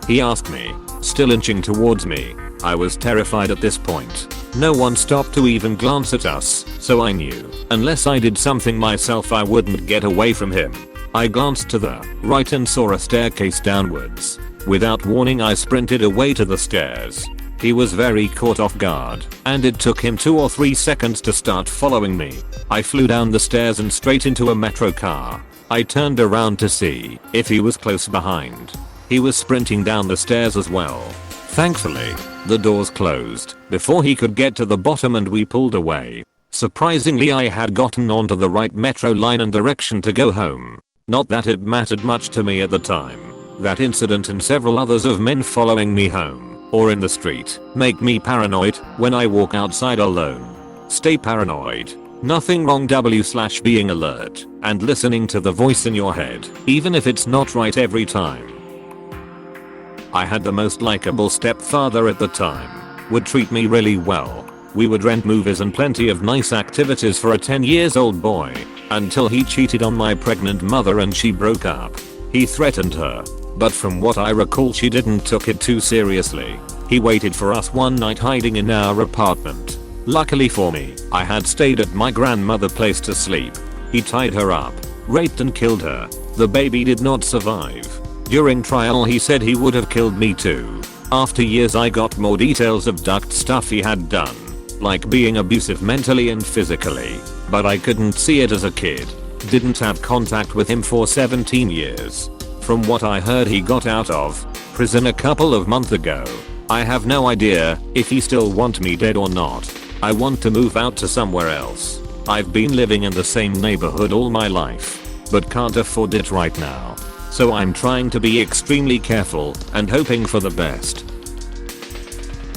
he asked me, still inching towards me. I was terrified at this point. No one stopped to even glance at us, so I knew, unless I did something myself, I wouldn't get away from him. I glanced to the right and saw a staircase downwards. Without warning I sprinted away to the stairs. He was very caught off guard, and it took him 2 or 3 seconds to start following me. I flew down the stairs and straight into a metro car. I turned around to see if he was close behind. He was sprinting down the stairs as well. Thankfully, the doors closed before he could get to the bottom and we pulled away. Surprisingly, I had gotten onto the right metro line and direction to go home. Not that it mattered much to me at the time. That incident and several others of men following me home or in the street make me paranoid when I walk outside alone. Stay paranoid. Nothing wrong being alert and listening to the voice in your head, even if it's not right every time. I had the most likable stepfather at the time. Would treat me really well. We would rent movies and plenty of nice activities for a 10-year-old boy, until he cheated on my pregnant mother and she broke up. He threatened her, but from what I recall she didn't took it too seriously. He waited for us one night hiding in our apartment. Luckily for me, I had stayed at my grandmother's place to sleep. He tied her up, raped and killed her. The baby did not survive. During trial he said he would have killed me too. After years I got more details of duct stuff he had done, like being abusive mentally and physically, but I couldn't see it as a kid. Didn't have contact with him for 17 years. From what I heard he got out of prison a couple of months ago. I have no idea if he still want me dead or not. I want to move out to somewhere else. I've been living in the same neighborhood all my life, but can't afford it right now. So I'm trying to be extremely careful and hoping for the best.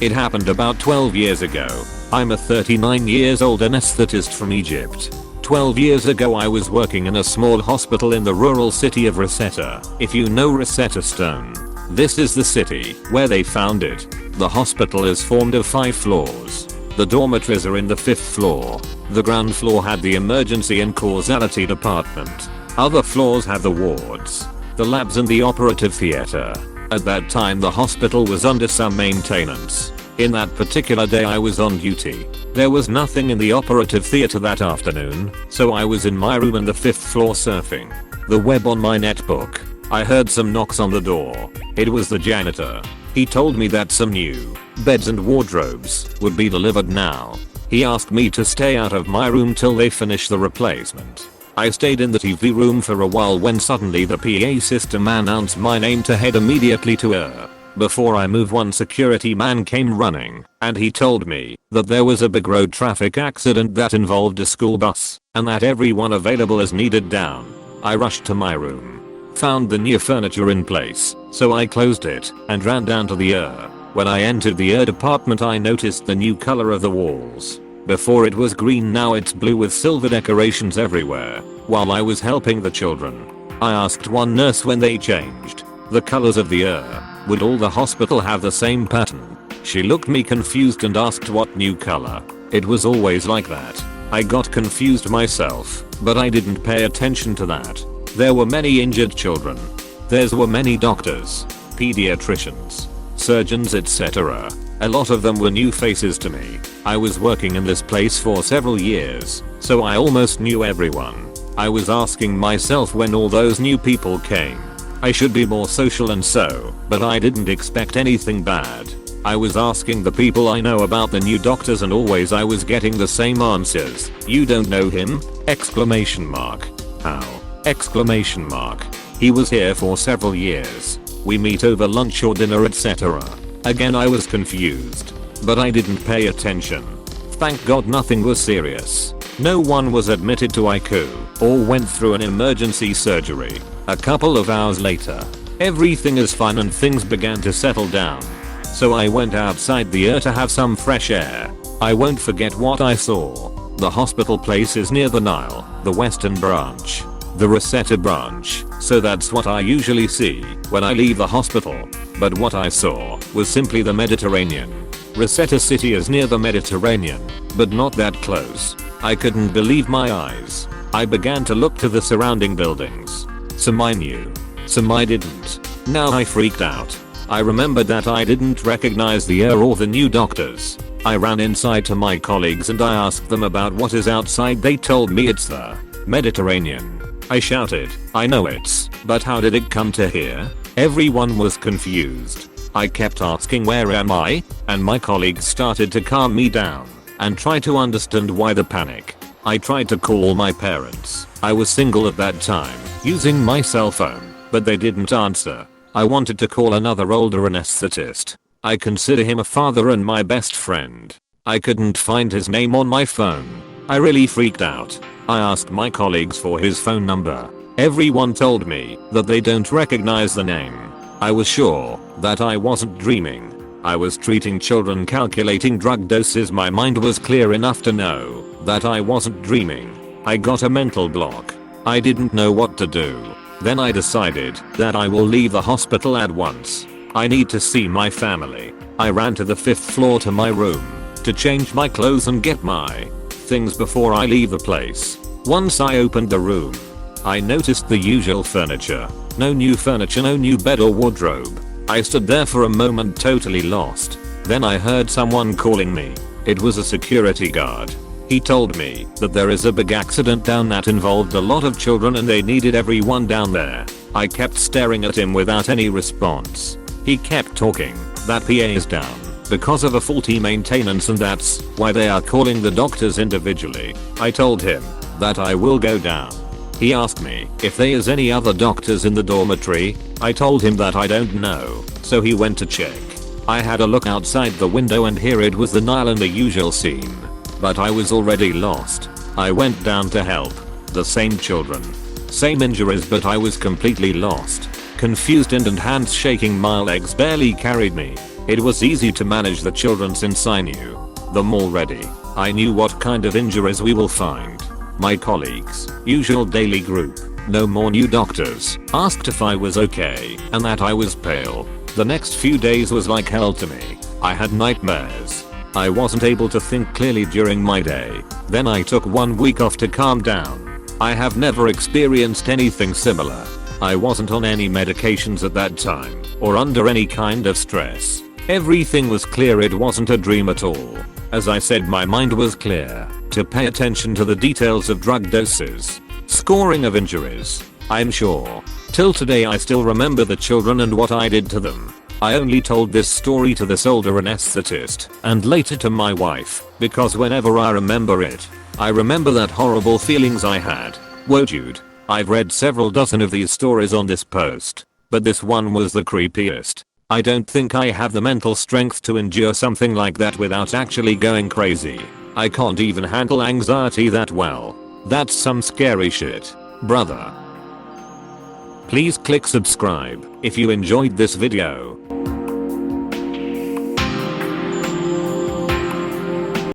It happened about 12 years ago. I'm a 39 years old anesthetist from Egypt. 12 years ago I was working in a small hospital in the rural city of Rosetta. If you know Rosetta Stone, this is the city where they found it. The hospital is formed of 5 floors. The dormitories are in the 5th floor. The ground floor had the emergency and causality department. Other floors have the wards, the labs and the operative theater. At that time the hospital was under some maintenance. In that particular day I was on duty. There was nothing in the operative theater that afternoon, so I was in my room on the 5th floor surfing the web on my netbook. I heard some knocks on the door. It was the janitor. He told me that some new beds and wardrobes would be delivered now. He asked me to stay out of my room till they finish the replacement. I stayed in the TV room for a while when suddenly the PA system announced my name to head immediately to her. Before I moved, one security man came running and he told me that there was a big road traffic accident that involved a school bus and that everyone available is needed down. I rushed to my room, found the new furniture in place, so I closed it and ran down to the ER. When I entered the ER department I noticed the new color of the walls. Before it was green, now it's blue with silver decorations everywhere. While I was helping the children, I asked one nurse when they changed the colors of the ER, would all the hospital have the same pattern? She looked me confused and asked what new color. It was always like that. I got confused myself, but I didn't pay attention to that. There were many injured children. There were many doctors, pediatricians, surgeons, etc. A lot of them were new faces to me. I was working in this place for several years, so I almost knew everyone. I was asking myself when all those new people came. I should be more social and so, but I didn't expect anything bad. I was asking the people I know about the new doctors and always I was getting the same answers. You don't know him? Exclamation mark. How? Exclamation mark. He was here for several years. We meet over lunch or dinner, etc. Again I was confused, but I didn't pay attention. Thank God nothing was serious. No one was admitted to ICU or went through an emergency surgery. A couple of hours later, everything is fine and things began to settle down. So I went outside the ER to have some fresh air. I won't forget what I saw. The hospital place is near the Nile, the western branch, the Rosetta branch, so that's what I usually see when I leave the hospital. But what I saw was simply the Mediterranean. Rosetta City is near the Mediterranean, but not that close. I couldn't believe my eyes. I began to look to the surrounding buildings. Some I knew, some I didn't. Now I freaked out. I remembered that I didn't recognize the ER or the new doctors. I ran inside to my colleagues and I asked them about what is outside. They told me it's the Mediterranean. I shouted, I know it's, but how did it come to here? Everyone was confused. I kept asking where am I? And my colleagues started to calm me down and try to understand why the panic. I tried to call my parents. I was single at that time, using my cell phone, but they didn't answer. I wanted to call another older anesthetist. I consider him a father and my best friend. I couldn't find his name on my phone. I really freaked out. I asked my colleagues for his phone number. Everyone told me that they don't recognize the name. I was sure that I wasn't dreaming. I was treating children, calculating drug doses. My mind was clear enough to know that I wasn't dreaming. I got a mental block. I didn't know what to do. Then I decided that I will leave the hospital at once. I need to see my family. I ran to the 5th floor to my room to change my clothes and get my things before I leave the place. Once I opened the room, I noticed the usual furniture. No new furniture, no new bed or wardrobe. I stood there for a moment totally lost. Then I heard someone calling me. It was a security guard. He told me that there is a big accident down that involved a lot of children and they needed everyone down there. I kept staring at him without any response. He kept talking that PA is down because of a faulty maintenance and that's why they are calling the doctors individually. I told him that I will go down. He asked me if there is any other doctors in the dormitory. I told him that I don't know, so he went to check. I had a look outside the window and here it was the Nile and the usual scene. But I was already lost. I went down to help. The same children. Same injuries but I was completely lost. Confused and hands shaking, my legs barely carried me. It was easy to manage the children since I knew them already. I knew what kind of injuries we will find. My colleagues, usual daily group, no more new doctors, asked if I was okay and that I was pale. The next few days was like hell to me. I had nightmares. I wasn't able to think clearly during my day. Then I took 1 week off to calm down. I have never experienced anything similar. I wasn't on any medications at that time or under any kind of stress. Everything was clear, it wasn't a dream at all. As I said, my mind was clear to pay attention to the details of drug doses, scoring of injuries. I'm sure till today I still remember the children and what I did to them. I only told this story to this older anesthetist and later to my wife because whenever I remember it, I remember that horrible feelings I had. Whoa dude, I've read several dozen of these stories on this post, but this one was the creepiest. I don't think I have the mental strength to endure something like that without actually going crazy. I can't even handle anxiety that well. That's some scary shit, brother. Please click subscribe if you enjoyed this video.